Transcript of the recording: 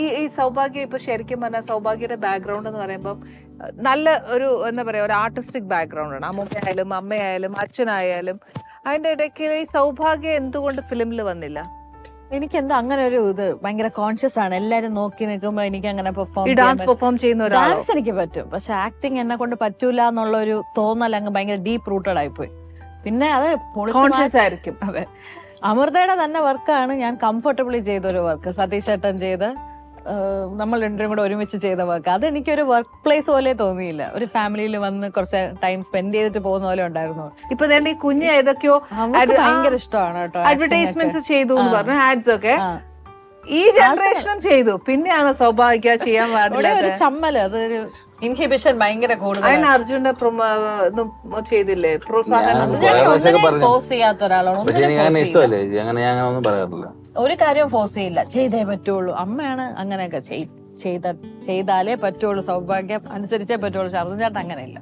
ഈ സൗഭാഗ്യം ഇപ്പൊ ശരിക്കും പറഞ്ഞാൽ സൗഭാഗ്യയുടെ ബാക്ക്ഗ്രൗണ്ട് എന്ന് പറയുമ്പോൾ നല്ല ഒരു എന്താ പറയാ ഒരു ആർട്ടിസ്റ്റിക് ബാക്ക്ഗ്രൗണ്ട് ആണ്. അമ്മയായാലും അമ്മയായാലും അച്ഛനായാലും. അതിന്റെ ഇടയ്ക്ക് ഈ സൗഭാഗ്യം എന്തുകൊണ്ട് ഫിലിമിൽ വന്നില്ല? എനിക്കെന്തോ അങ്ങനെ ഒരു ഇത് ഭയങ്കര കോൺഷ്യസ് ആണ്. എല്ലാരും നോക്കി നിൽക്കുമ്പോ എനിക്ക് അങ്ങനെ പെർഫോം ചെയ്യുന്ന ഒരാൾ. ഡാൻസ് എനിക്ക് പറ്റും, പക്ഷെ ആക്ടിങ് എന്നെ കൊണ്ട് പറ്റൂല എന്നുള്ള ഒരു തോന്നൽ അങ്ങ് ഭയങ്കര ഡീപ്പ് റൂട്ടഡ് ആയിപ്പോയി. പിന്നെ അത് കോൺഷ്യസ് ആയിരിക്കും. അതെ, അമൃതയുടെ തന്നെ വർക്കാണ് ഞാൻ കംഫർട്ടബിളി ചെയ്ത ഒരു വർക്ക്. സതീഷ് ഏട്ടൻ ചെയ്ത് നമ്മൾ രണ്ടുപേരും കൂടെ ഒരുമിച്ച് ചെയ്ത വർക്ക്. അത് എനിക്കൊരു വർക്ക് പ്ലേസ് പോലെ തോന്നിയില്ല. ഒരു ഫാമിലിയിൽ വന്ന് കുറച്ച് ടൈം സ്പെൻഡ് ചെയ്തിട്ട് പോകുന്ന പോലെ ഉണ്ടായിരുന്നു. ഇപ്പൊ ഈ കുഞ്ഞ് ഏതൊക്കെയോ ഭയങ്കര ഇഷ്ടമാണ് കേട്ടോ. അഡ്വർടൈസ്മെന്റ്സ് ചെയ്തു എന്ന് പറഞ്ഞു, ആഡ്സ് ഒക്കെ ഈ ജനറേഷനും ചെയ്തു. പിന്നെയാണ് സൗഭാഗ്യ ചെയ്യാൻ പാടില്ല ഒരു ചമ്മല്, അതൊരു ഇൻഹിബിഷൻ ഭയങ്കര കൂടുതൽ. അതിന് അർജുന്റെ ചെയ്തില്ലേ പ്രോത്സാഹനം? ഫോഴ്സ് ചെയ്യാത്ത ഒരാളാണ്. ഇഷ്ടമല്ലേ അങ്ങനെ, ഞാൻ ഒന്നും പറയാറില്ല. ഒരു കാര്യം ഫോഴ്സ് ചെയ്യില്ല, ചെയ്തേ പറ്റുള്ളൂ. അമ്മയാണ് അങ്ങനെയൊക്കെ ചെയ്താലേ പറ്റുള്ളൂ, സൗഭാഗ്യം അനുസരിച്ചേ പറ്റുള്ളൂ. അർജുൻ ചേട്ടൻ അങ്ങനെയില്ല.